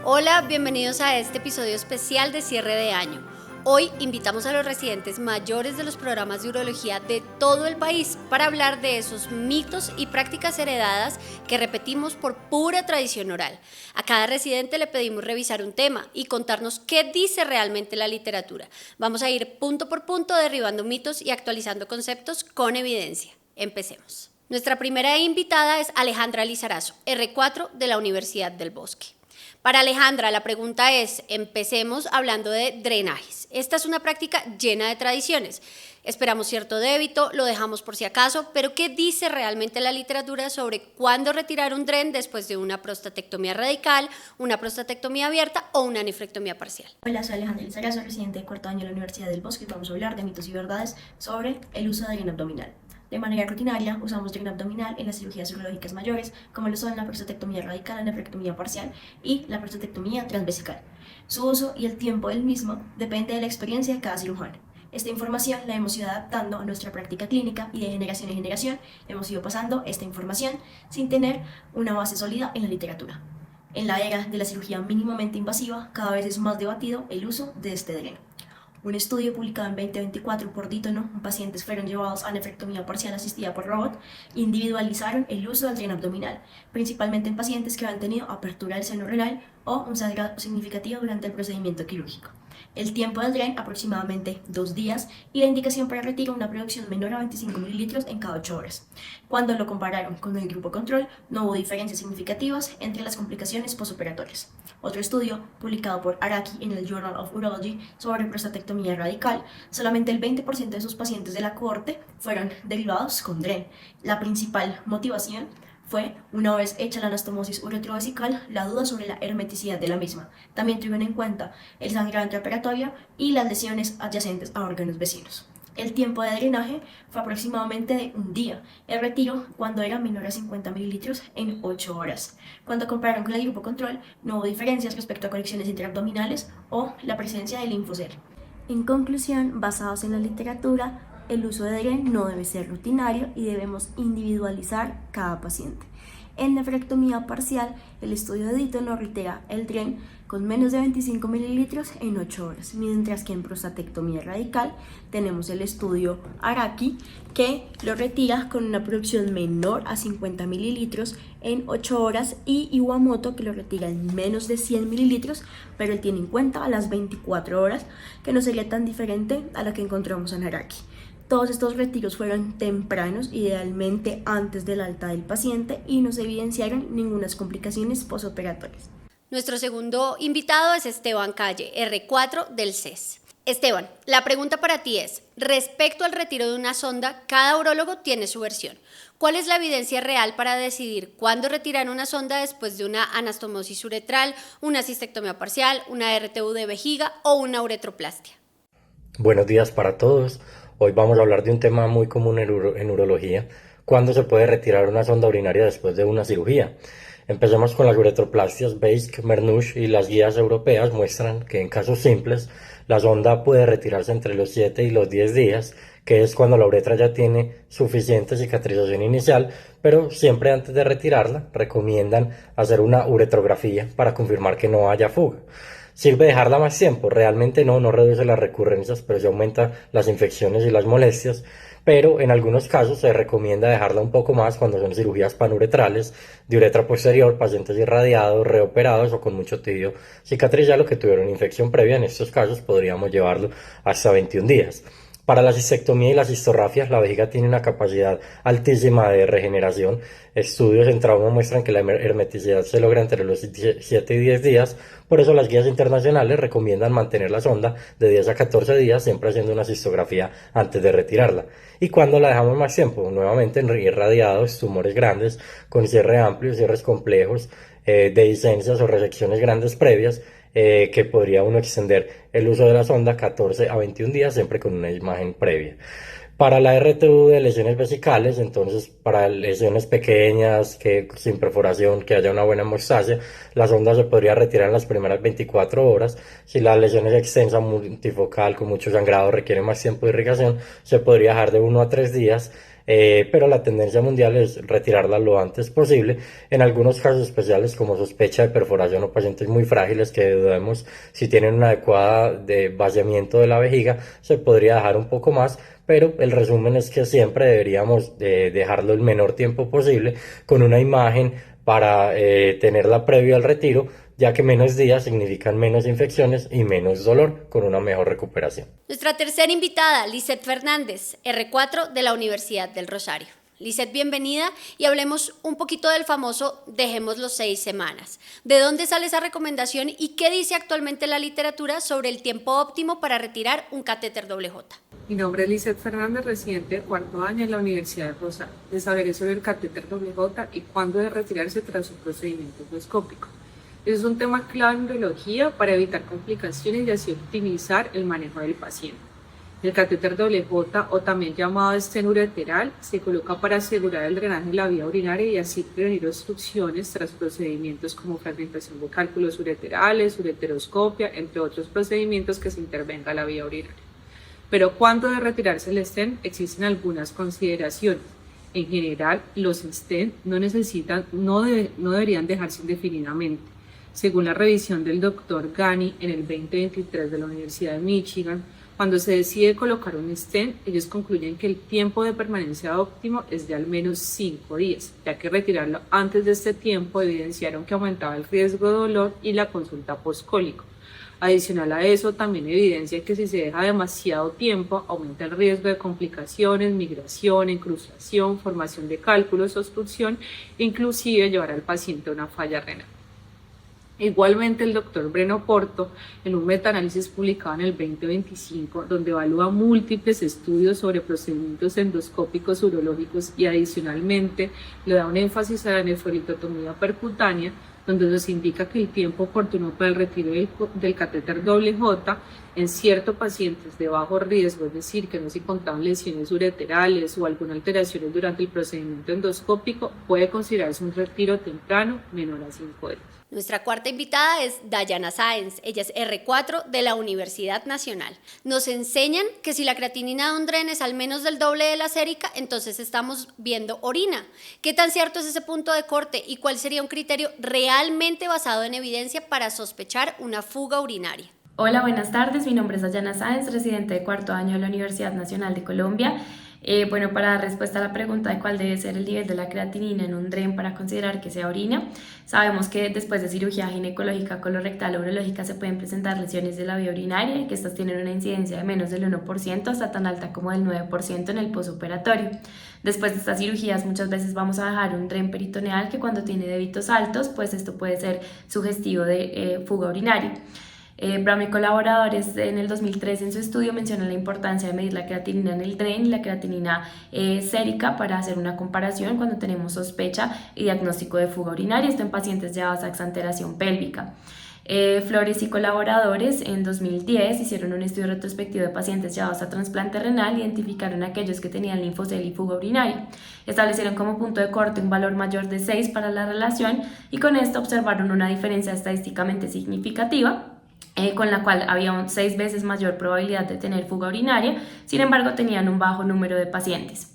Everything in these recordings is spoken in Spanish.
Hola, bienvenidos a este episodio especial de cierre de año. Hoy invitamos a los residentes mayores de los programas de urología de todo el país para hablar de esos mitos y prácticas heredadas que repetimos por pura tradición oral. A cada residente le pedimos revisar un tema y contarnos qué dice realmente la literatura. Vamos a ir punto por punto derribando mitos y actualizando conceptos con evidencia. Empecemos. Nuestra primera invitada es Alejandra Lizarazo, R4 de la Universidad del Bosque. Para Alejandra, la pregunta es, empecemos hablando de drenajes. Esta es una práctica llena de tradiciones. Esperamos cierto débito, lo dejamos por si acaso, pero ¿qué dice realmente la literatura sobre cuándo retirar un dren después de una prostatectomía radical, una prostatectomía abierta o una nefrectomía parcial? Hola, soy Alejandra Lizarazo, residente de cuarto año de la Universidad del Bosque, y vamos a hablar de mitos y verdades sobre el uso de dren abdominal. De manera rutinaria, usamos dren abdominal en las cirugías urológicas mayores, como lo son la prostatectomía radical, la nefrectomía parcial y la prostatectomía transvesical. Su uso y el tiempo del mismo depende de la experiencia de cada cirujano. Esta información la hemos ido adaptando a nuestra práctica clínica y de generación en generación hemos ido pasando esta información sin tener una base sólida en la literatura. En la era de la cirugía mínimamente invasiva, cada vez es más debatido el uso de este dren. Un estudio publicado en 2024 por Dítono, pacientes fueron llevados a nefrectomía parcial asistida por robot, individualizaron el uso del dren abdominal, principalmente en pacientes que habían tenido apertura del seno renal o un sangrado significativo durante el procedimiento quirúrgico. El tiempo del dren aproximadamente 2 días y la indicación para retiro una producción menor a 25 mililitros en cada 8 horas. Cuando lo compararon con el grupo control, no hubo diferencias significativas entre las complicaciones postoperatorias. Otro estudio, publicado por Araki en el Journal of Urology sobre prostatectomía radical, solamente el 20% de sus pacientes de la cohorte fueron derivados con dren. La principal motivación fue, una vez hecha la anastomosis uretrovesical, la duda sobre la hermeticidad de la misma. También tuvieron en cuenta el sangrado intraoperatorio y las lesiones adyacentes a órganos vecinos. El tiempo de drenaje fue aproximadamente de un día. El retiro, cuando era menor a 50 mililitros, en 8 horas. Cuando compararon con el grupo control, no hubo diferencias respecto a conexiones intraabdominales o la presencia de linfocer. En conclusión, basados en la literatura, el uso de dren no debe ser rutinario y debemos individualizar cada paciente. En nefrectomía parcial, el estudio de Dítono reitera el dren con menos de 25 mililitros en 8 horas, mientras que en prostatectomía radical tenemos el estudio Araki que lo retira con una producción menor a 50 mililitros en 8 horas y Iwamoto que lo retira en menos de 100 mililitros, pero él tiene en cuenta a las 24 horas, que no sería tan diferente a la que encontramos en Araki. Todos estos retiros fueron tempranos, idealmente antes del alta del paciente, y no se evidenciaron ninguna complicaciones posoperatorias. Nuestro segundo invitado es Esteban Calle, R4 del CES. Esteban, la pregunta para ti es, respecto al retiro de una sonda, cada urólogo tiene su versión. ¿Cuál es la evidencia real para decidir cuándo retirar una sonda después de una anastomosis uretral, una cistectomía parcial, una RTU de vejiga o una uretroplastia? Buenos días para todos. Hoy vamos a hablar de un tema muy común en urología: ¿cuándo se puede retirar una sonda urinaria después de una cirugía? Empecemos con las uretroplastias. Beisk, Mernush y las guías europeas muestran que en casos simples la sonda puede retirarse entre los 7 y los 10 días, que es cuando la uretra ya tiene suficiente cicatrización inicial, pero siempre antes de retirarla recomiendan hacer una uretrografía para confirmar que no haya fuga. ¿Sirve dejarla más tiempo? Realmente no reduce las recurrencias, pero sí aumenta las infecciones y las molestias. Pero en algunos casos se recomienda dejarla un poco más cuando son cirugías panuretrales, de uretra posterior, pacientes irradiados, reoperados o con mucho tejido cicatricial o que tuvieron infección previa. En estos casos podríamos llevarlo hasta 21 días. Para la cistectomía y la cistorrafia, la vejiga tiene una capacidad altísima de regeneración. Estudios en trauma muestran que la hermeticidad se logra entre los 7 y 10 días. Por eso las guías internacionales recomiendan mantener la sonda de 10 a 14 días, siempre haciendo una cistografía antes de retirarla. ¿Y cuando la dejamos más tiempo? Nuevamente en irradiados, tumores grandes, con cierre amplio, cierres complejos, dehiscencias o resecciones grandes previas, que podría uno extender el uso de la sonda 14 a 21 días, siempre con una imagen previa. Para la RTU de lesiones vesicales, entonces para lesiones pequeñas, sin perforación, que haya una buena hemostasia, la sonda se podría retirar en las primeras 24 horas. Si la lesión es extensa, multifocal, con mucho sangrado, requiere más tiempo de irrigación, se podría dejar de 1 a 3 días. pero la tendencia mundial es retirarla lo antes posible. En algunos casos especiales como sospecha de perforación o pacientes muy frágiles que dudemos si tienen una adecuada de vaciamiento de la vejiga, se podría dejar un poco más, pero el resumen es que siempre deberíamos dejarlo el menor tiempo posible con una imagen para tenerla previo al retiro, ya que menos días significan menos infecciones y menos dolor con una mejor recuperación. Nuestra tercera invitada, Lisette Fernández, R4 de la Universidad del Rosario. Lisette, bienvenida y hablemos un poquito del famoso dejemos los 6 semanas. ¿De dónde sale esa recomendación y qué dice actualmente la literatura sobre el tiempo óptimo para retirar un catéter WJ? Mi nombre es Lisette Fernández, residente de cuarto año en la Universidad de Rosario. Les hablaré sobre el catéter WJ y cuándo debe retirarse tras un procedimiento endoscópico. Es un tema clave en urología para evitar complicaciones y así optimizar el manejo del paciente. El catéter WJ, o también llamado estén ureteral, se coloca para asegurar el drenaje de la vía urinaria y así prevenir obstrucciones tras procedimientos como fragmentación de cálculos ureterales, ureteroscopia, entre otros procedimientos que se intervenga la vía urinaria. Pero ¿cuándo debe retirarse el stent? Existen algunas consideraciones. En general, los stent no deberían dejarse indefinidamente. Según la revisión del Dr. Gani en el 2023 de la Universidad de Michigan, cuando se decide colocar un stent, ellos concluyen que el tiempo de permanencia óptimo es de al menos 5 días, ya que retirarlo antes de este tiempo evidenciaron que aumentaba el riesgo de dolor y la consulta postcólico. Adicional a eso, también evidencia que si se deja demasiado tiempo, aumenta el riesgo de complicaciones, migración, incrustación, formación de cálculos, obstrucción e inclusive llevar al paciente a una falla renal. Igualmente, el doctor Breno Porto, en un metaanálisis publicado en el 2025, donde evalúa múltiples estudios sobre procedimientos endoscópicos urológicos y adicionalmente le da un énfasis a la nefrolitotomía percutánea, donde nos indica que el tiempo oportuno para el retiro del catéter WJ en ciertos pacientes de bajo riesgo, es decir, que no se encontraban lesiones ureterales o alguna alteraciones durante el procedimiento endoscópico, puede considerarse un retiro temprano menor a 5 días. Nuestra cuarta invitada es Dayana Sáenz, ella es R4 de la Universidad Nacional. Nos enseñan que si la creatinina de un dren es al menos del doble de la sérica, entonces estamos viendo orina. ¿Qué tan cierto es ese punto de corte y cuál sería un criterio realmente basado en evidencia para sospechar una fuga urinaria? Hola, buenas tardes. Mi nombre es Dayana Sáenz, residente de cuarto año de la Universidad Nacional de Colombia. Para dar respuesta a la pregunta de cuál debe ser el nivel de la creatinina en un DREN para considerar que sea orina, sabemos que después de cirugía ginecológica, colorectal o urológica se pueden presentar lesiones de la vía urinaria y que estas tienen una incidencia de menos del 1% hasta tan alta como del 9% en el posoperatorio. Después de estas cirugías muchas veces vamos a dejar un DREN peritoneal que cuando tiene débitos altos, pues esto puede ser sugestivo de fuga urinaria. Brown y colaboradores en el 2013 en su estudio mencionan la importancia de medir la creatinina en el DREN y la creatinina sérica para hacer una comparación cuando tenemos sospecha y diagnóstico de fuga urinaria, esto en pacientes llevados a exanteración pélvica. Flores y colaboradores en 2010 hicieron un estudio retrospectivo de pacientes llevados a trasplante renal y identificaron a aquellos que tenían linfocele y fuga urinaria. Establecieron como punto de corte un valor mayor de 6 para la relación y con esto observaron una diferencia estadísticamente significativa, con la cual había 6 veces mayor probabilidad de tener fuga urinaria, sin embargo tenían un bajo número de pacientes.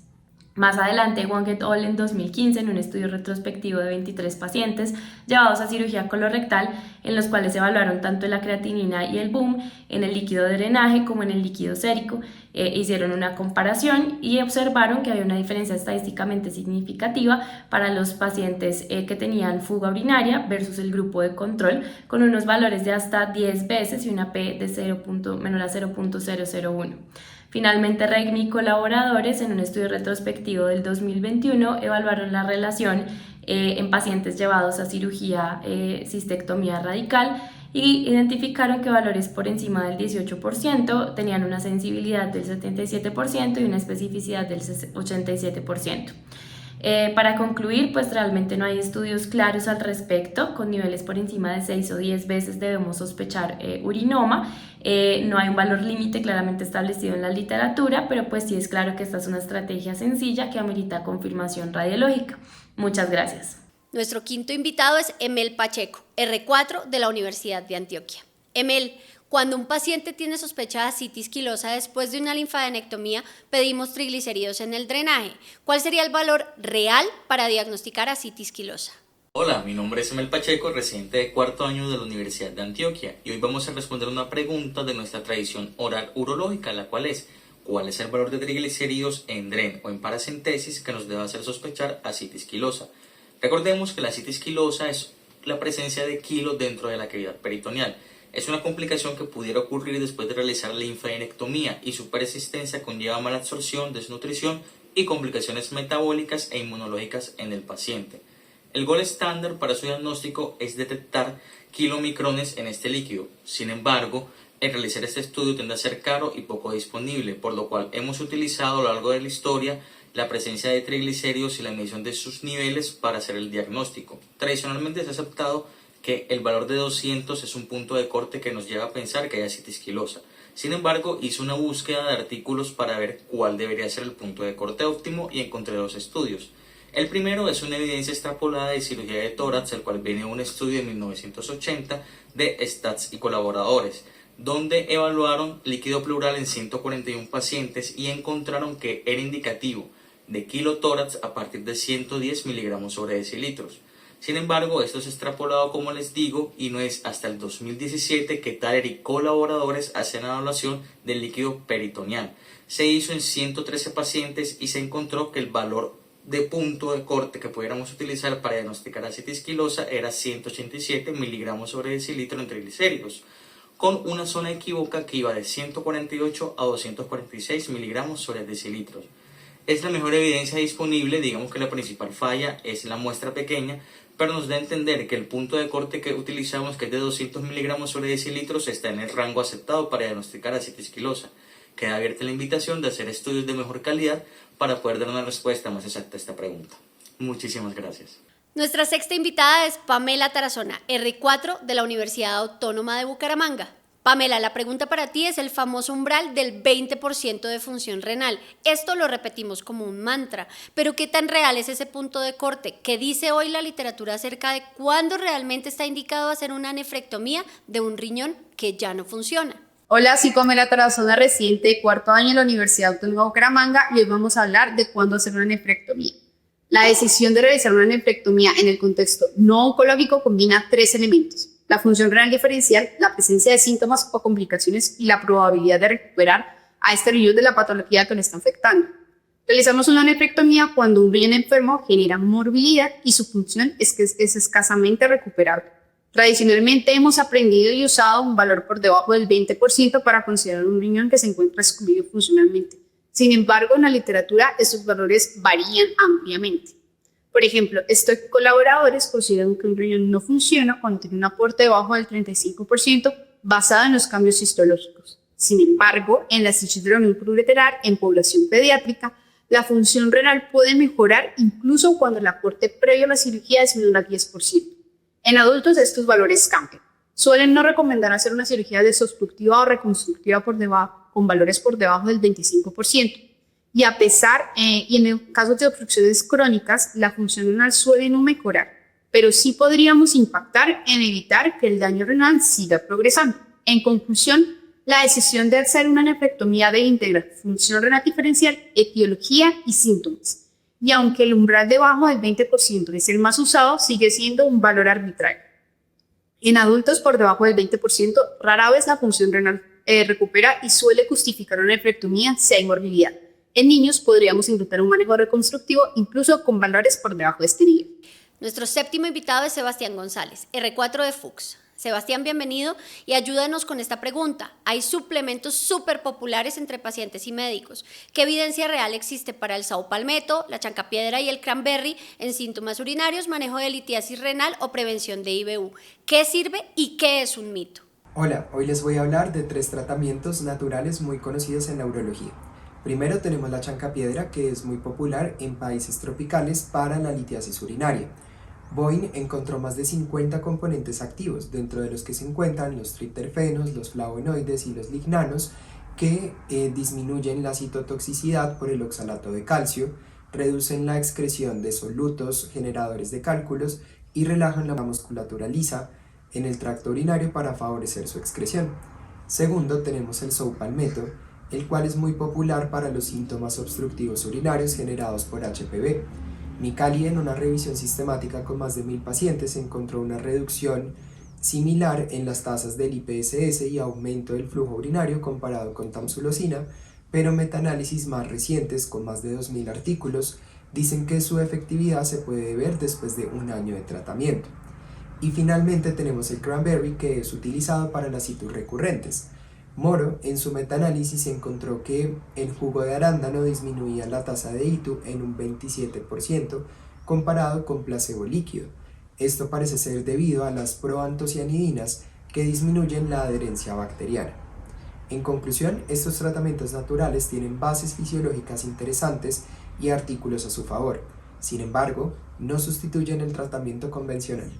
Más adelante, Wang et al. En 2015, en un estudio retrospectivo de 23 pacientes llevados a cirugía colorectal, en los cuales se evaluaron tanto la creatinina y el BUM en el líquido de drenaje como en el líquido sérico, hicieron una comparación y observaron que había una diferencia estadísticamente significativa para los pacientes que tenían fuga urinaria versus el grupo de control, con unos valores de hasta 10 veces y una P de menor a 0.001. Finalmente, Regmi y colaboradores en un estudio retrospectivo del 2021 evaluaron la relación en pacientes llevados a cirugía cistectomía radical y identificaron que valores por encima del 18% tenían una sensibilidad del 77% y una especificidad del 87%. Para concluir, pues realmente no hay estudios claros al respecto. Con niveles por encima de 6 o 10 veces debemos sospechar urinoma. No hay un valor límite claramente establecido en la literatura, pero pues sí es claro que esta es una estrategia sencilla que amerita confirmación radiológica. Muchas gracias. Nuestro quinto invitado es Emel Pacheco, R4 de la Universidad de Antioquia. Emel, Cuando un paciente tiene sospecha de asitis quilosa después de una linfadenectomía, pedimos triglicéridos en el drenaje. ¿Cuál sería el valor real para diagnosticar asitis quilosa? Hola, mi nombre es Emel Pacheco, residente de cuarto año de la Universidad de Antioquia, y hoy vamos a responder una pregunta de nuestra tradición oral urológica, la cual es: ¿cuál es el valor de triglicéridos en DREN o en paracentesis que nos debe hacer sospechar asitis quilosa? Recordemos que la asitis quilosa es la presencia de quilo dentro de la cavidad peritoneal. Es una complicación que pudiera ocurrir después de realizar la linfadenectomía y su persistencia conlleva mala absorción, desnutrición y complicaciones metabólicas e inmunológicas en el paciente. El gold estándar para su diagnóstico es detectar kilomicrones en este líquido. Sin embargo, el realizar este estudio tiende a ser caro y poco disponible, por lo cual hemos utilizado a lo largo de la historia la presencia de triglicéridos y la medición de sus niveles para hacer el diagnóstico. Tradicionalmente se ha aceptado que el valor de 200 es un punto de corte que nos lleva a pensar que hay asitis quilosa. Sin embargo, hice una búsqueda de artículos para ver cuál debería ser el punto de corte óptimo y encontré dos estudios. El primero es una evidencia extrapolada de cirugía de tórax, el cual viene de un estudio de 1980 de Stats y colaboradores, donde evaluaron líquido pleural en 141 pacientes y encontraron que era indicativo de kilotórax a partir de 110 miligramos sobre decilitros. Sin embargo, esto es extrapolado, como les digo, y no es hasta el 2017 que Thaler y colaboradores hacen la evaluación del líquido peritoneal. Se hizo en 113 pacientes y se encontró que el valor de punto de corte que pudiéramos utilizar para diagnosticar asitis quilosa era 187 miligramos sobre decilitro en triglicéridos, con una zona equívoca que iba de 148 a 246 miligramos sobre decilitros. Es la mejor evidencia disponible. Digamos que la principal falla es la muestra pequeña, pero nos da a entender que el punto de corte que utilizamos, que es de 200 miligramos sobre decilitros, está en el rango aceptado para diagnosticar asitis quilosa. Queda abierta la invitación de hacer estudios de mejor calidad para poder dar una respuesta más exacta a esta pregunta. Muchísimas gracias. Nuestra sexta invitada es Pamela Tarazona, R4 de la Universidad Autónoma de Bucaramanga. Pamela, la pregunta para ti es el famoso umbral del 20% de función renal. Esto lo repetimos como un mantra, pero ¿qué tan real es ese punto de corte? ¿Qué dice hoy la literatura acerca de cuándo realmente está indicado hacer una nefrectomía de un riñón que ya no funciona? Hola, soy Pamela Tarazona, residente de cuarto año en la Universidad Autónoma de Bucaramanga, y hoy vamos a hablar de cuándo hacer una nefrectomía. La decisión de realizar una nefrectomía en el contexto no oncológico combina tres elementos: la función renal diferencial, la presencia de síntomas o complicaciones y la probabilidad de recuperar a este riñón de la patología que lo está afectando. Realizamos una nefrectomía cuando un riñón enfermo genera morbilidad y su función es escasamente recuperable. Tradicionalmente hemos aprendido y usado un valor por debajo del 20% para considerar un riñón que se encuentra excluido funcionalmente. Sin embargo, en la literatura estos valores varían ampliamente. Por ejemplo, estos colaboradores consideran que un riñón no funciona cuando tiene un aporte debajo del 35% basado en los cambios histológicos. Sin embargo, en la estrechez de la unión plurilateral en población pediátrica, la función renal puede mejorar incluso cuando el aporte previo a la cirugía es menor al 10%. En adultos estos valores cambian. Suelen no recomendar hacer una cirugía desobstructiva o reconstructiva con valores por debajo del 25%. Y en el caso de obstrucciones crónicas, la función renal suele no mejorar, pero sí podríamos impactar en evitar que el daño renal siga progresando. En conclusión, la decisión de hacer una nefrectomía debe integrar función renal diferencial, etiología y síntomas. Y aunque el umbral debajo del 20% es el más usado, sigue siendo un valor arbitrario. En adultos por debajo del 20%, rara vez la función renal recupera y suele justificar una nefrectomía si hay morbilidad. En niños podríamos intentar un manejo reconstructivo incluso con valores por debajo de este nivel. Nuestro séptimo invitado es Sebastián González, R4 de Fuchs. Sebastián, bienvenido y ayúdanos con esta pregunta. Hay suplementos súper populares entre pacientes y médicos. ¿Qué evidencia real existe para el saupalmeto, la chancapiedra y el cranberry en síntomas urinarios, manejo de litiasis renal o prevención de IBU? ¿Qué sirve y qué es un mito? Hola, hoy les voy a hablar de 3 tratamientos naturales muy conocidos en la urología. Primero tenemos la chancapiedra, que es muy popular en países tropicales para la litiasis urinaria. Boeing encontró más de 50 componentes activos, dentro de los que se encuentran los tripterfenos, los flavonoides y los lignanos, que disminuyen la citotoxicidad por el oxalato de calcio, reducen la excreción de solutos generadores de cálculos y relajan la musculatura lisa en el tracto urinario para favorecer su excreción. Segundo, tenemos el Sow-Palmetto, el cual es muy popular para los síntomas obstructivos urinarios generados por HPV. Micali, en una revisión sistemática con más de 1000 pacientes, encontró una reducción similar en las tasas del IPSS y aumento del flujo urinario comparado con tamsulosina, pero metaanálisis más recientes, con más de 2000 artículos, dicen que su efectividad se puede ver después de un año de tratamiento. Y finalmente tenemos el cranberry, que es utilizado para las itus recurrentes. Moro, en su metaanálisis, encontró que el jugo de arándano disminuía la tasa de ITU en un 27% comparado con placebo líquido. Esto parece ser debido a las proantocianidinas que disminuyen la adherencia bacteriana. En conclusión, estos tratamientos naturales tienen bases fisiológicas interesantes y artículos a su favor. Sin embargo, no sustituyen el tratamiento convencional.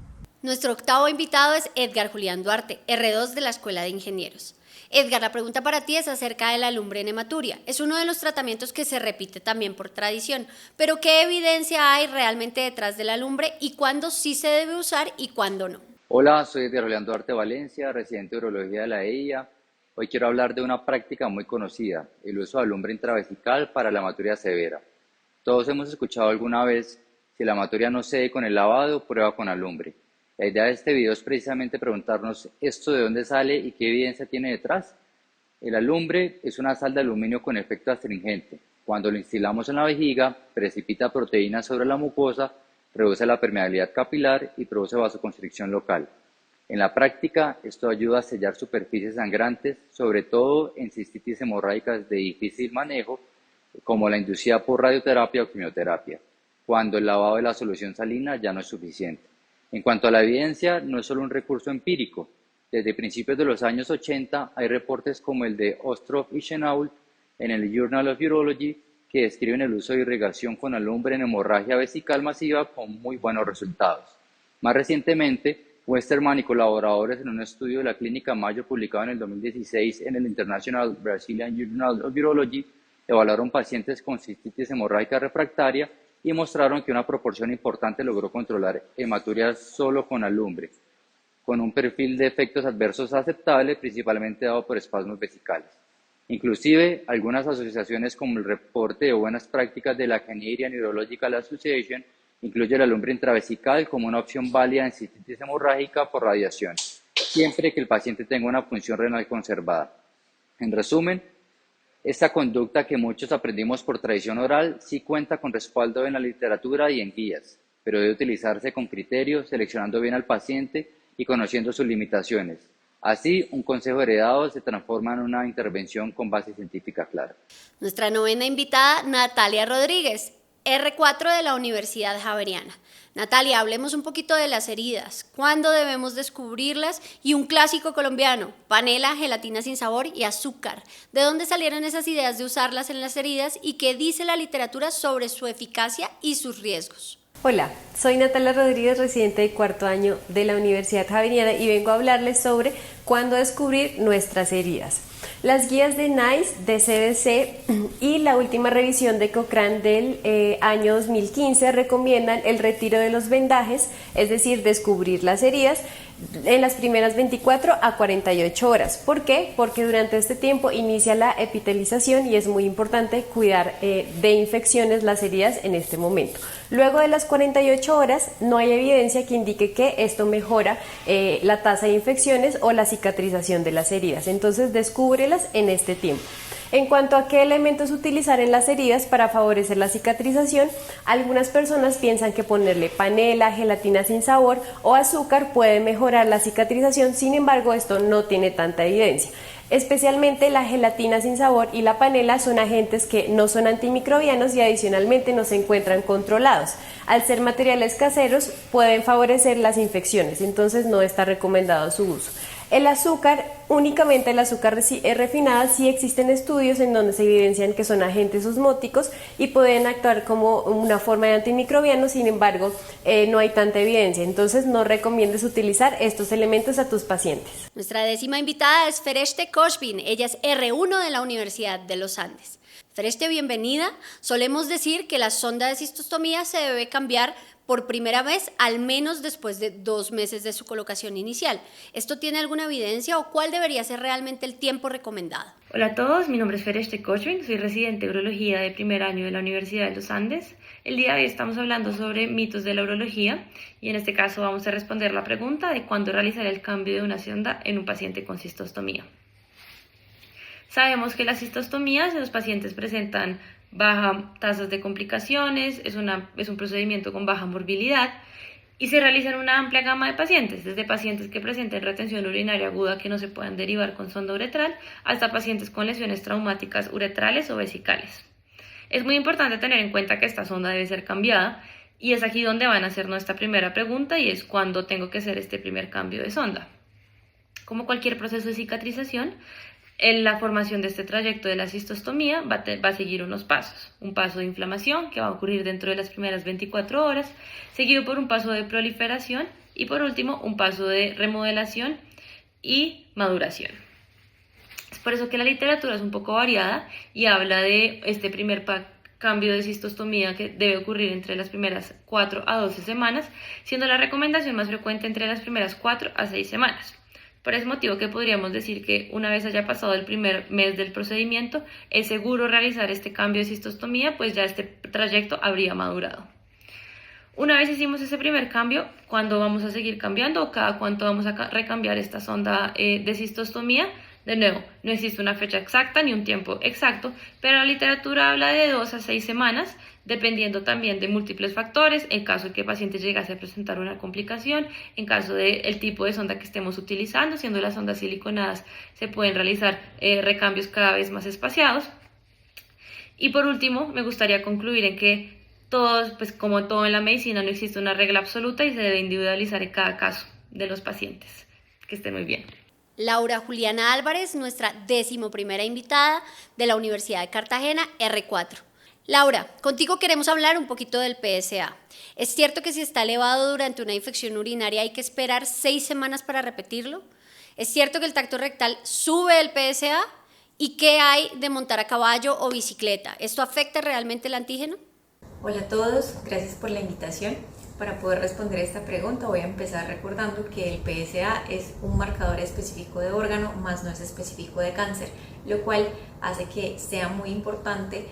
Nuestro octavo invitado es Edgar Julián Duarte, R2 de la Escuela de Ingenieros. Edgar, la pregunta para ti es acerca de la lumbre en hematuria. Es uno de los tratamientos que se repite también por tradición, pero ¿qué evidencia hay realmente detrás de la lumbre y cuándo sí se debe usar y cuándo no? Hola, soy Edgar Julián Duarte Valencia, residente de urología de la EIA. Hoy quiero hablar de una práctica muy conocida, el uso de lumbre intravesical para la hematuria severa. Todos hemos escuchado alguna vez, si la hematuria no cede con el lavado, prueba con alumbre. La idea de este video es precisamente preguntarnos esto de dónde sale y qué evidencia tiene detrás. El alumbre es una sal de aluminio con efecto astringente. Cuando lo instilamos en la vejiga, precipita proteínas sobre la mucosa, reduce la permeabilidad capilar y produce vasoconstricción local. En la práctica, esto ayuda a sellar superficies sangrantes, sobre todo en cistitis hemorrágicas de difícil manejo, como la inducida por radioterapia o quimioterapia, cuando el lavado de la solución salina ya no es suficiente. En cuanto a la evidencia, no es solo un recurso empírico. Desde principios de los años 80 hay reportes como el de Ostrov y Chenault en el Journal of Urology que describen el uso de irrigación con alumbre en hemorragia vesical masiva con muy buenos resultados. Más recientemente, Westerman y colaboradores en un estudio de la Clínica Mayo publicado en el 2016 en el International Brazilian Journal of Urology evaluaron pacientes con cistitis hemorrágica refractaria y mostraron que una proporción importante logró controlar hematurias solo con alumbre, con un perfil de efectos adversos aceptable, principalmente dado por espasmos vesicales. Inclusive, algunas asociaciones como el reporte de buenas prácticas de la Canadian Urological Association incluye la alumbre intravesical como una opción válida en cistitis hemorrágica por radiación, siempre que el paciente tenga una función renal conservada. En resumen, esta conducta que muchos aprendimos por tradición oral sí cuenta con respaldo en la literatura y en guías, pero debe utilizarse con criterio, seleccionando bien al paciente y conociendo sus limitaciones. Así, un consejo heredado se transforma en una intervención con base científica clara. Nuestra novena invitada, Natalia Rodríguez, R4 de la Universidad Javeriana. Natalia, hablemos un poquito de las heridas. ¿Cuándo debemos descubrirlas? Y un clásico colombiano, panela, gelatina sin sabor y azúcar. ¿De dónde salieron esas ideas de usarlas en las heridas y qué dice la literatura sobre su eficacia y sus riesgos? Hola, soy Natalia Rodríguez, residente de cuarto año de la Universidad Javeriana y vengo a hablarles sobre cuándo descubrir nuestras heridas. Las guías de NICE, de CDC y la última revisión de Cochrane del año 2015 recomiendan el retiro de los vendajes, es decir, descubrir las heridas en las primeras 24 a 48 horas. ¿Por qué? Porque durante este tiempo inicia la epitelización y es muy importante cuidar de infecciones las heridas en este momento. Luego de las 48 horas no hay evidencia que indique que esto mejora la tasa de infecciones o la cicatrización de las heridas. Entonces descúbrelas en este tiempo. En cuanto a qué elementos utilizar en las heridas para favorecer la cicatrización, algunas personas piensan que ponerle panela, gelatina sin sabor o azúcar puede mejorar la cicatrización, sin embargo esto no tiene tanta evidencia. Especialmente la gelatina sin sabor y la panela son agentes que no son antimicrobianos y adicionalmente no se encuentran controlados. Al ser materiales caseros pueden favorecer las infecciones, entonces no está recomendado su uso. El azúcar, únicamente el azúcar refinada, sí existen estudios en donde se evidencian que son agentes osmóticos y pueden actuar como una forma de antimicrobiano, sin embargo, no hay tanta evidencia, entonces no recomiendes utilizar estos elementos a tus pacientes. Nuestra décima invitada es Fereshteh Khoshbin, ella es R1 de la Universidad de los Andes. Fereste, bienvenida. Solemos decir que la sonda de cistostomía se debe cambiar por primera vez al menos después de 2 meses de su colocación inicial. ¿Esto tiene alguna evidencia o cuál debería ser realmente el tiempo recomendado? Hola a todos, mi nombre es Fereste Cochwin, soy residente de urología de primer año de la Universidad de los Andes. El día de hoy estamos hablando sobre mitos de la urología y en este caso vamos a responder la pregunta de cuándo realizar el cambio de una sonda en un paciente con cistostomía. Sabemos que las cistostomías en los pacientes presentan bajas tasas de complicaciones, es un procedimiento con baja morbilidad y se realiza en una amplia gama de pacientes, desde pacientes que presenten retención urinaria aguda que no se puedan derivar con sonda uretral, hasta pacientes con lesiones traumáticas uretrales o vesicales. Es muy importante tener en cuenta que esta sonda debe ser cambiada y es aquí donde van a hacer nuestra primera pregunta y es ¿cuándo tengo que hacer este primer cambio de sonda? Como cualquier proceso de cicatrización, en la formación de este trayecto de la cistostomía va a seguir unos pasos. Un paso de inflamación que va a ocurrir dentro de las primeras 24 horas, seguido por un paso de proliferación y por último un paso de remodelación y maduración. Es por eso que la literatura es un poco variada y habla de este primer cambio de cistostomía que debe ocurrir entre las primeras 4 a 12 semanas, siendo la recomendación más frecuente entre las primeras 4 a 6 semanas. Por ese motivo que podríamos decir que una vez haya pasado el primer mes del procedimiento, es seguro realizar este cambio de cistostomía, pues ya este trayecto habría madurado. Una vez hicimos ese primer cambio, ¿cuándo vamos a seguir cambiando o cada cuánto vamos a recambiar esta sonda de cistostomía? De nuevo, no existe una fecha exacta ni un tiempo exacto, pero la literatura habla de 2 a 6 semanas, dependiendo también de múltiples factores, en caso de que el paciente llegase a presentar una complicación, en caso del tipo de sonda que estemos utilizando, siendo las sondas siliconadas, se pueden realizar recambios cada vez más espaciados. Y por último, me gustaría concluir en que todos, pues como todo en la medicina, no existe una regla absoluta y se debe individualizar en cada caso de los pacientes. Que estén muy bien. Laura Juliana Álvarez, nuestra 11ª invitada de la Universidad de Cartagena, R4. Laura, contigo queremos hablar un poquito del PSA. ¿Es cierto que si está elevado durante una infección urinaria hay que esperar 6 semanas para repetirlo? ¿Es cierto que el tacto rectal sube el PSA? ¿Y qué hay de montar a caballo o bicicleta? ¿Esto afecta realmente el antígeno? Hola a todos, gracias por la invitación. Para poder responder esta pregunta voy a empezar recordando que el PSA es un marcador específico de órgano, más no es específico de cáncer, lo cual hace que sea muy importante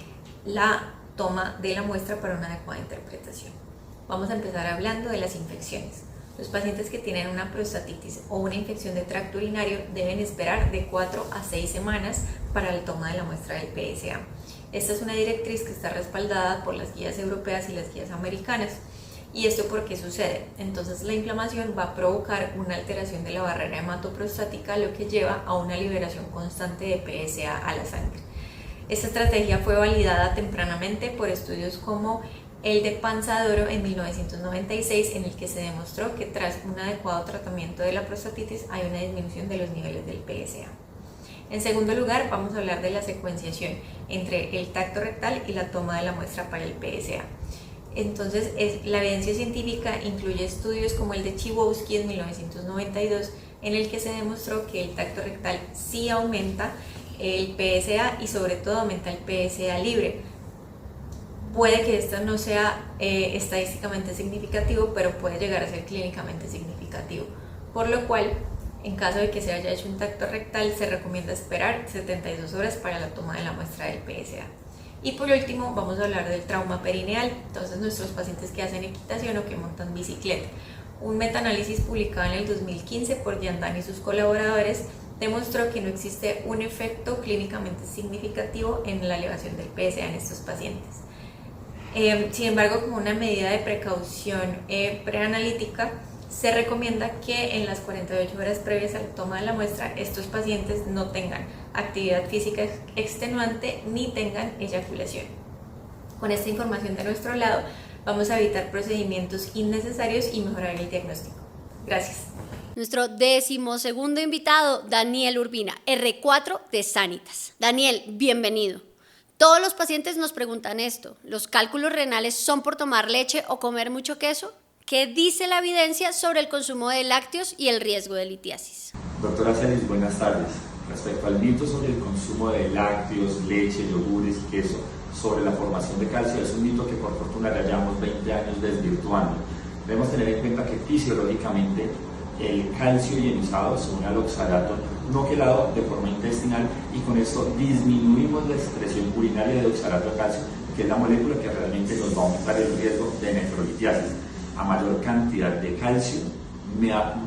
la toma de la muestra para una adecuada interpretación. Vamos a empezar hablando de las infecciones. Los pacientes que tienen una prostatitis o una infección de tracto urinario deben esperar de 4 a 6 semanas para la toma de la muestra del PSA. Esta es una directriz que está respaldada por las guías europeas y las guías americanas. ¿Y esto por qué sucede? Entonces la inflamación va a provocar una alteración de la barrera hematoprostática, lo que lleva a una liberación constante de PSA a la sangre. Esta estrategia fue validada tempranamente por estudios como el de Panzadoro en 1996, en el que se demostró que tras un adecuado tratamiento de la prostatitis hay una disminución de los niveles del PSA. En segundo lugar, vamos a hablar de la secuenciación entre el tacto rectal y la toma de la muestra para el PSA. Entonces, la evidencia científica incluye estudios como el de Chibowski en 1992, en el que se demostró que el tacto rectal sí aumenta el PSA y sobre todo aumenta el PSA libre. Puede que esto no sea estadísticamente significativo, pero puede llegar a ser clínicamente significativo, por lo cual, en caso de que se haya hecho un tacto rectal, se recomienda esperar 72 horas para la toma de la muestra del PSA. Y por último, vamos a hablar del trauma perineal, entonces nuestros pacientes que hacen equitación o que montan bicicleta. Un metaanálisis publicado en el 2015 por Yandan y sus colaboradores demostró que no existe un efecto clínicamente significativo en la elevación del PSA en estos pacientes. Sin embargo, como una medida de precaución preanalítica, se recomienda que en las 48 horas previas a la toma de la muestra estos pacientes no tengan actividad física extenuante ni tengan eyaculación. Con esta información de nuestro lado, vamos a evitar procedimientos innecesarios y mejorar el diagnóstico. Gracias. Nuestro 12º invitado, Daniel Urbina, R4 de Sanitas. Daniel, bienvenido. Todos los pacientes nos preguntan esto. ¿Los cálculos renales son por tomar leche o comer mucho queso? ¿Qué dice la evidencia sobre el consumo de lácteos y el riesgo de litiasis? Doctora Celis, buenas tardes. Respecto al mito sobre el consumo de lácteos, leche, yogures y queso, sobre la formación de calcio, es un mito que por fortuna ya llevamos 20 años desvirtuando. Debemos tener en cuenta que fisiológicamente el calcio ionizado se une al oxalato no quelado de forma intestinal y con esto disminuimos la excreción urinaria de oxalato de calcio, que es la molécula que realmente nos va a aumentar el riesgo de nefrolitiasis. A mayor cantidad de calcio,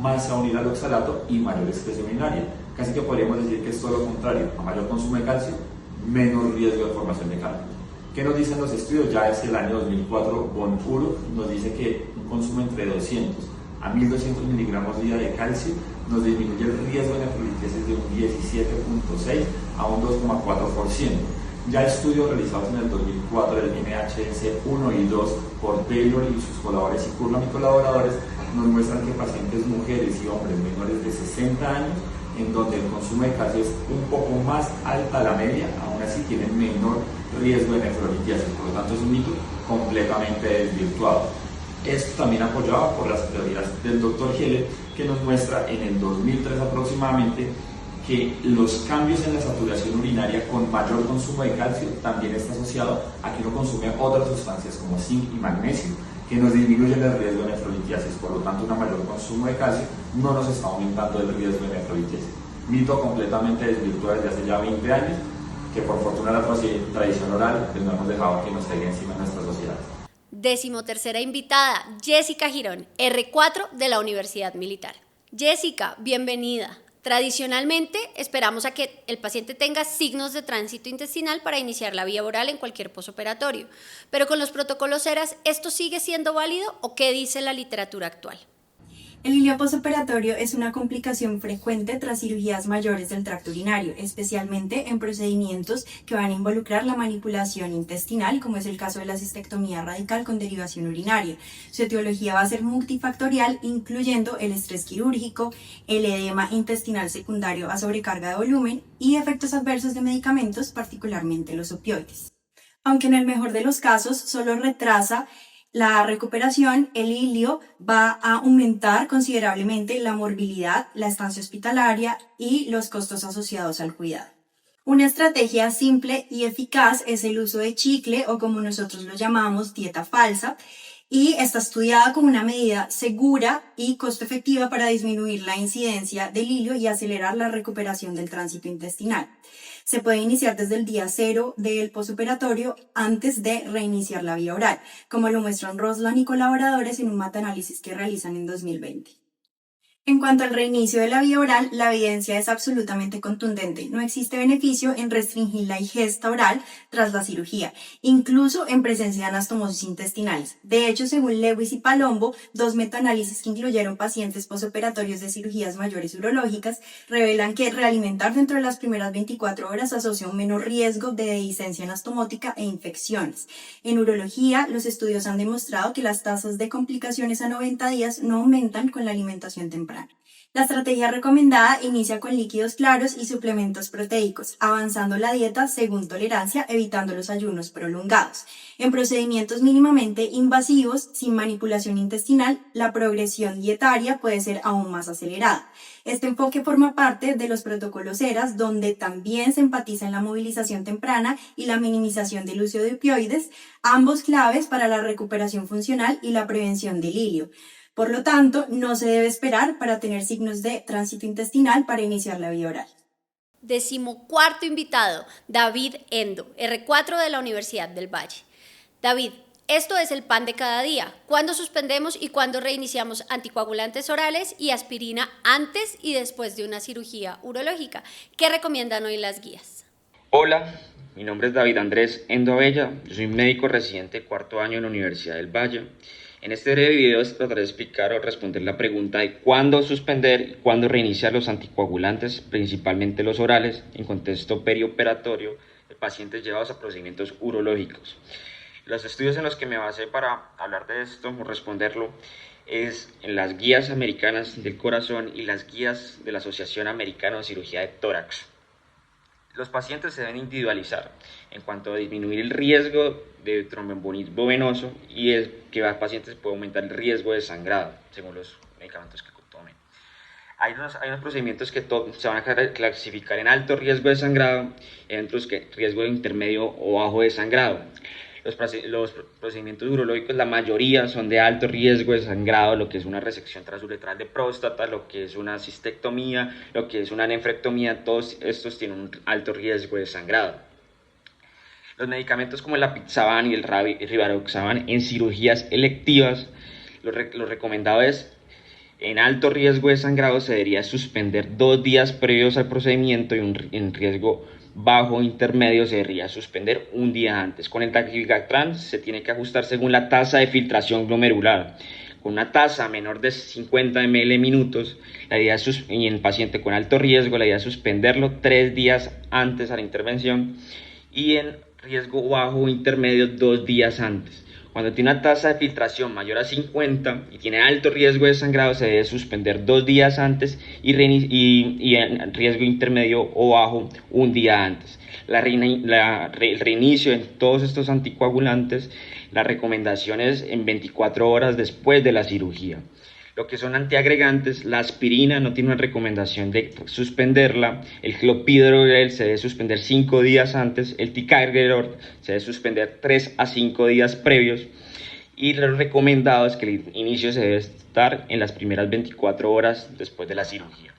más se va a unir al oxalato y mayor excreción urinaria. Casi que podríamos decir que es todo lo contrario: a mayor consumo de calcio, menor riesgo de formación de cálculos. ¿Qué nos dicen los estudios? Ya es el año 2004, Von Uro nos dice que un consumo entre 200 a 1200 miligramos día de calcio nos disminuye el riesgo de nefrolitiasis de un 17.6 a un 2,4%. Ya estudios realizados en el 2004 del NHS 1 y 2 por Taylor y sus colaboradores y Kurlam y colaboradores nos muestran que pacientes mujeres y hombres menores de 60 años, en donde el consumo de calcio es un poco más alta a la media, aún así tienen menor riesgo de nefrolitiasis. Por lo tanto, es un mito completamente desvirtuado. Esto también apoyado por las teorías del Dr. Heller, que nos muestra en el 2003 aproximadamente que los cambios en la saturación urinaria con mayor consumo de calcio también está asociado a que uno consume otras sustancias como zinc y magnesio, que nos disminuyen el riesgo de nefrolitiasis. Por lo tanto, un mayor consumo de calcio no nos está aumentando el riesgo de nefrolitiasis. Mito completamente desvirtuado desde hace ya 20 años, que por fortuna la tradición oral pues no hemos dejado que nos caiga encima en nuestra sociedad. 13ª invitada, Jessica Girón, R4 de la Universidad Militar. Jessica, bienvenida. Tradicionalmente esperamos a que el paciente tenga signos de tránsito intestinal para iniciar la vía oral en cualquier posoperatorio, pero con los protocolos ERAS, ¿esto sigue siendo válido o qué dice la literatura actual? El ilio posoperatorio es una complicación frecuente tras cirugías mayores del tracto urinario, especialmente en procedimientos que van a involucrar la manipulación intestinal, como es el caso de la cistectomía radical con derivación urinaria. Su etiología va a ser multifactorial, incluyendo el estrés quirúrgico, el edema intestinal secundario a sobrecarga de volumen y efectos adversos de medicamentos, particularmente los opioides. Aunque en el mejor de los casos solo retrasa la recuperación, el ilio va a aumentar considerablemente la morbilidad, la estancia hospitalaria y los costos asociados al cuidado. Una estrategia simple y eficaz es el uso de chicle o, como nosotros lo llamamos, dieta falsa, y está estudiada como una medida segura y costo efectiva para disminuir la incidencia del ilio y acelerar la recuperación del tránsito intestinal. Se puede iniciar desde el día 0 del posoperatorio antes de reiniciar la vía oral, como lo muestran Roslan y colaboradores en un metaanálisis que realizan en 2020. En cuanto al reinicio de la vía oral, la evidencia es absolutamente contundente. No existe beneficio en restringir la ingesta oral tras la cirugía, incluso en presencia de anastomosis intestinales. De hecho, según Lewis y Palombo, dos metaanálisis que incluyeron pacientes posoperatorios de cirugías mayores urológicas revelan que realimentar dentro de las primeras 24 horas asocia un menor riesgo de dehiscencia anastomótica e infecciones. En urología, los estudios han demostrado que las tasas de complicaciones a 90 días no aumentan con la alimentación temprana. La estrategia recomendada inicia con líquidos claros y suplementos proteicos, avanzando la dieta según tolerancia, evitando los ayunos prolongados. En procedimientos mínimamente invasivos, sin manipulación intestinal, la progresión dietaria puede ser aún más acelerada. Este enfoque forma parte de los protocolos ERAS, donde también se enfatiza en la movilización temprana y la minimización del uso de opioides, ambos claves para la recuperación funcional y la prevención del ilio. Por lo tanto, no se debe esperar para tener signos de tránsito intestinal para iniciar la vía oral. 14º invitado, David Endo, R4 de la Universidad del Valle. David, esto es el pan de cada día. ¿Cuándo suspendemos y cuándo reiniciamos anticoagulantes orales y aspirina antes y después de una cirugía urológica? ¿Qué recomiendan hoy las guías? Hola, mi nombre es David Andrés Endo Abella, yo soy médico residente de cuarto año en la Universidad del Valle. En este breve video trataré de explicar o responder la pregunta de cuándo suspender y cuándo reiniciar los anticoagulantes, principalmente los orales, en contexto perioperatorio de pacientes llevados a procedimientos urológicos. Los estudios en los que me basé para hablar de esto o responderlo es en las guías americanas del corazón y las guías de la Asociación Americana de Cirugía de Tórax. Los pacientes se deben individualizar en cuanto a disminuir el riesgo de tromboembolismo venoso y que los pacientes pueden aumentar el riesgo de sangrado según los medicamentos que tomen. Hay unos procedimientos que se van a clasificar en alto riesgo de sangrado, en otros que riesgo intermedio o bajo de sangrado. Los procedimientos urológicos, la mayoría son de alto riesgo de sangrado, lo que es una resección transuretral de próstata, lo que es una cistectomía, lo que es una nefrectomía, todos estos tienen un alto riesgo de sangrado. Los medicamentos como el apixaban y el rivaroxaban en cirugías electivas, lo recomendado es, en alto riesgo de sangrado se debería suspender 2 días previos al procedimiento y en riesgo bajo intermedio se debería suspender 1 día antes. Con el daxigatrán se tiene que ajustar según la tasa de filtración glomerular. Con una tasa menor de 50 ml minutos, la idea y en el paciente con alto riesgo, la idea es suspenderlo 3 días antes a la intervención y en riesgo bajo o intermedio 2 días antes. Cuando tiene una tasa de filtración mayor a 50 y tiene alto riesgo de sangrado, se debe suspender 2 días antes y en riesgo intermedio o bajo 1 día antes. El reinicio en todos estos anticoagulantes, la recomendación es en 24 horas después de la cirugía. Lo que son antiagregantes, la aspirina no tiene una recomendación de suspenderla, el clopidogrel se debe suspender 5 días antes, el ticagrelor se debe suspender 3 a 5 días previos y lo recomendado es que el inicio se debe estar en las primeras 24 horas después de la cirugía.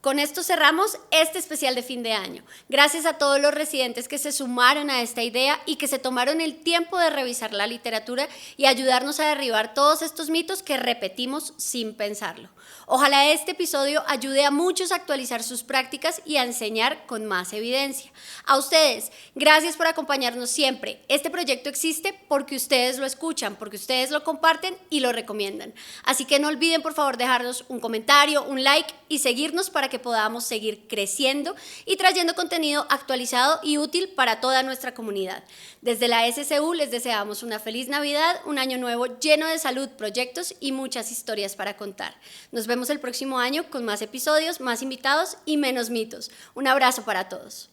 Con esto cerramos este especial de fin de año. Gracias a todos los residentes que se sumaron a esta idea y que se tomaron el tiempo de revisar la literatura y ayudarnos a derribar todos estos mitos que repetimos sin pensarlo. Ojalá este episodio ayude a muchos a actualizar sus prácticas y a enseñar con más evidencia. A ustedes, gracias por acompañarnos siempre. Este proyecto existe porque ustedes lo escuchan, porque ustedes lo comparten y lo recomiendan. Así que no olviden por favor dejarnos un comentario, un like y seguirnos para que podamos seguir creciendo y trayendo contenido actualizado y útil para toda nuestra comunidad. Desde la SCU les deseamos una feliz Navidad, un año nuevo lleno de salud, proyectos y muchas historias para contar. Nos vemos el próximo año con más episodios, más invitados y menos mitos. Un abrazo para todos.